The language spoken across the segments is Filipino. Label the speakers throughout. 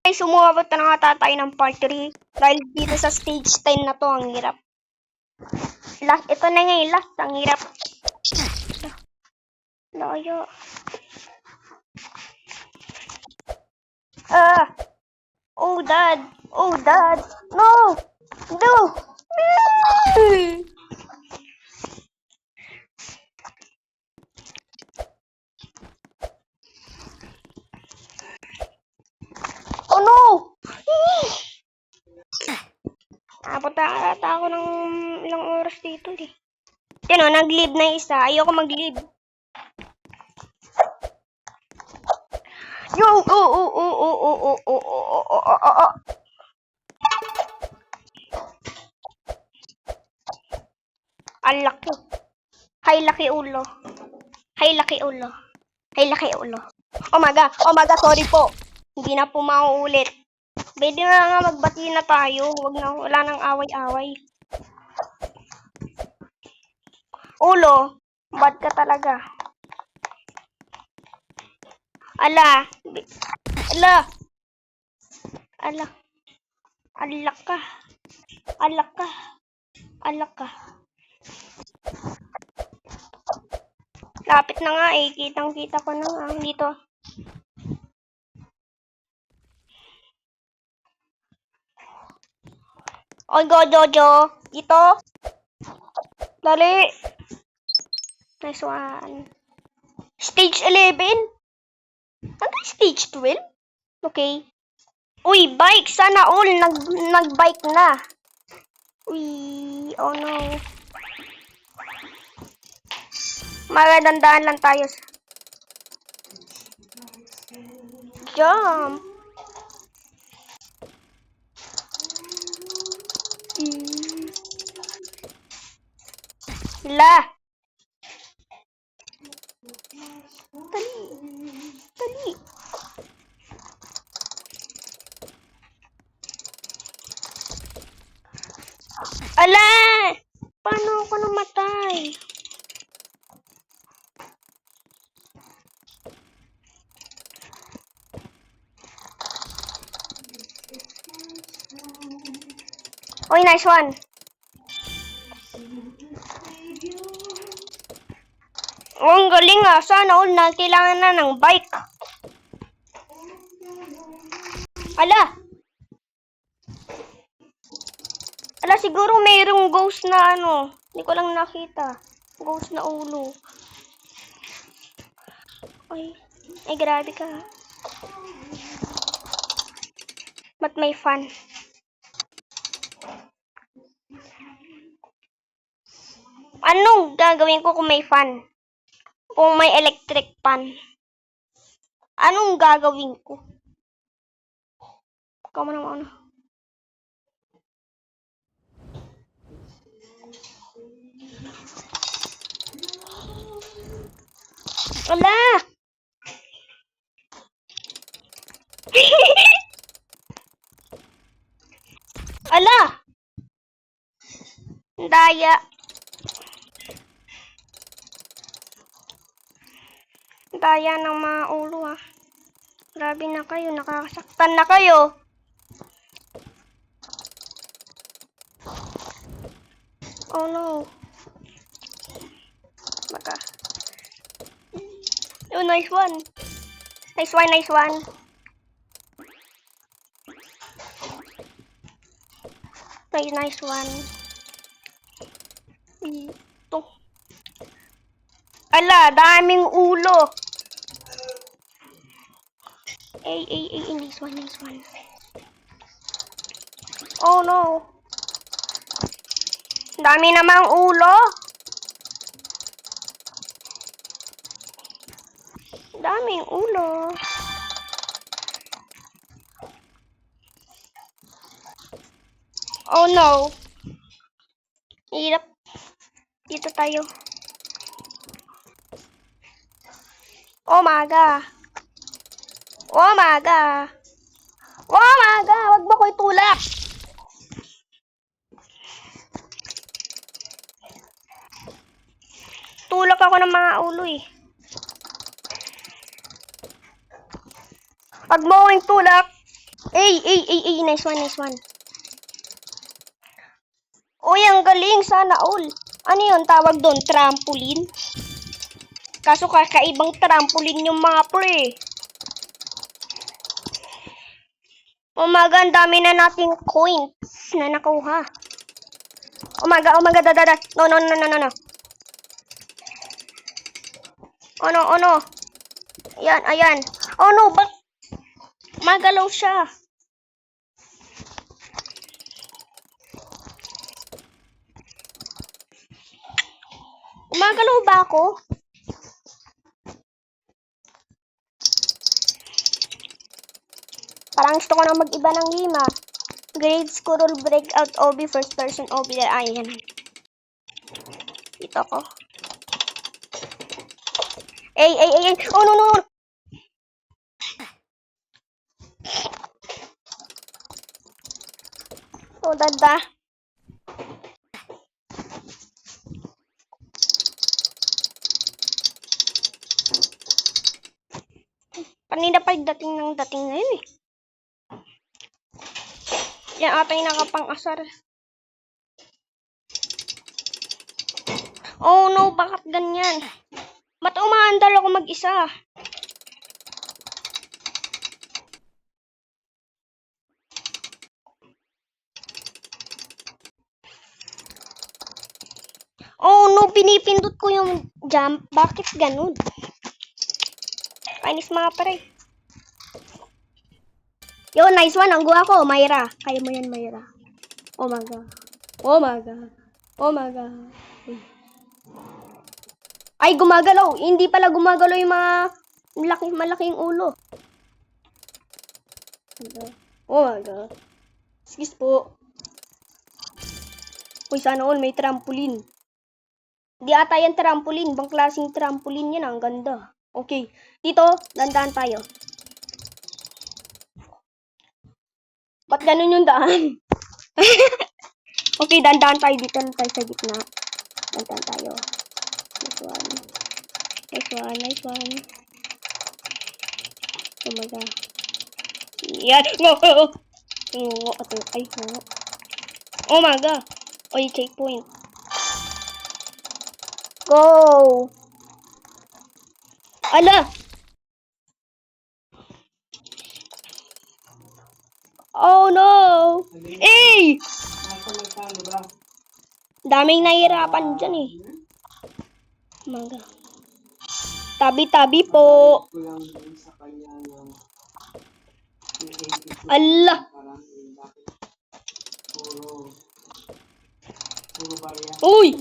Speaker 1: Guys, sumubok na nga tayo ng part 3. Dahil dito sa stage 10 na to, ang hirap. Last, ito na nga yung last, ang hirap. Layo. Oh dad. Oh dad. No. No. Oh no. Punta ata ako ng ilang oras dito eh. Yan o, nag-leave na yung isa. Ayoko mag-leave. Yo! Ang laki. Hay laki ulo. Hay laki ulo. Hay laki ulo. Oh my god, sorry po. Hindi na po mauulit. Pwede na nga magbati na tayo. Wala nang away-away. Ulo, bad ka talaga. Ala. Alak ka. Lapit na nga eh. Kitang-kita ko na nga dito. Oy, go, Jojo. Dito. Dali. Nice one. Stage 11? Hanggang stage 12? Okay. Uy, bike. Sana all. Nag-bike na. Uy, oh no. Magandandaan lang tayo. Jump. La. Dali. Ala! Paano ako namatay? Oy, nice one. Oh, ang galing ah. Sana all na kailangan na ng bike. Ala! Ala, siguro mayroong ghost na ano. Hindi ko lang nakita. Ghost na ulo. Ay, grabe ka. But may fun. Anong gagawin ko kung may fun? Kung may electric fan? Anong gagawin ko? Kama naman ano. Ala! Ala! Daya. Daya ng mga ulo ah. Grabe na kayo. Nakakasaktan na kayo. Oh no. Baka. Oh, nice one. Nice one. Nice one. Ito. Ala, daming ulo. Nice one. Oh no. Dami namang ulo. Daming ulo. Oh no. Hirap. Dito tayo. Oh my god. Wag mo ko itulak. Tulak ako ng mga ulo eh. Pag mo yung tulak, Nice one, nice one. Uy, ang galing. Sana all. Ano yun tawag doon? Trampoline? Kaso kakaibang trampoline yung mga pre. Umaga, ang dami na nating coins na nakuha. Umaga, dada. No. Ano? Ayan. Oh no, magalaw siya. Umagalaw ba ako? Parang gusto ko na mag-iba ng lima. Grade Squirrel Breakout OB, first person OB. Ayan. Dito ko. Oh, no. Oh, dada. Kanina pa dating na yun eh. Yan ata yung nakapang-asar. Oh no, bakit ganyan? Ba't umaandal ako mag-isa? Oh no, pinipindot ko yung jump. Bakit ganun? Kainis mga pare. Yo, nice one. Ang guwa ko, Myra. Kaya mo yan, Myra. Oh my god. Ay, gumagalaw. Hindi pala gumagalaw yung mga malaking ulo. Oh my god. Excuse po. Uy, sana all may trampoline. Di ata yan trampoline. Bang klaseng trampoline yan. Ang ganda. Okay. Dito, dandan tayo. Ba't ganun yung daan? Okay, dandan tayo. Dito na tayo sa gitna. Dandan tayo. Nice one. Oh my god. Yan. Oh my god. Oy, checkpoint. Go! Ala! Oh no! Eh! Daming nahihirapan dyan eh. Mangga. Tabi-tabi po. Allah! Uy!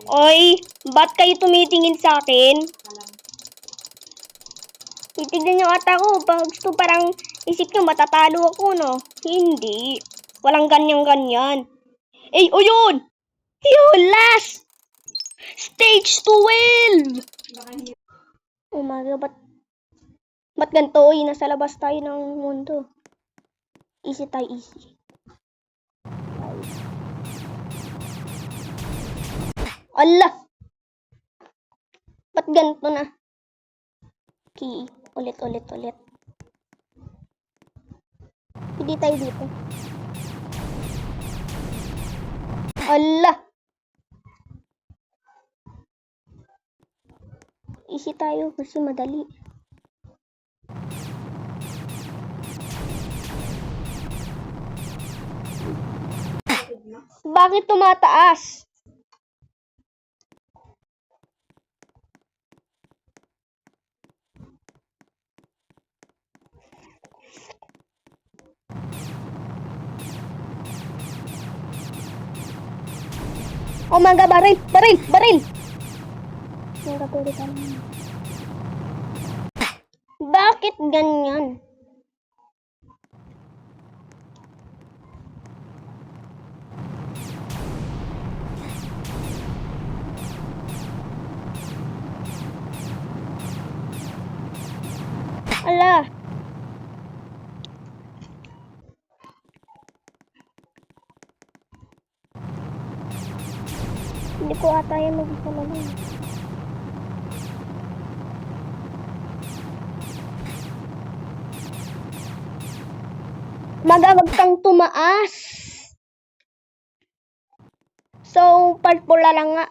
Speaker 1: Oy, ba't kayo tumitingin sa akin? Titignan nyo ata ko. Gusto parang isip nyo matatalo ako, no? Hindi. Walang ganyan-ganyan. Eh, o yun! Yun, last! Stage 12! Umaga, ba't ganito? Uy, nasa labas tayo ng mundo. Easy tayo, easy. Allah! Ba't ganito na? Okay, ulit. Hindi tayo dito. Allah! Easy tayo kasi madali. Bakit tumataas? Oh my god, baril! Bakit ganyan? Ala. Hindi ko ata yan mag-isa naman. Maga, wag kang tumaas. So, purple lang nga.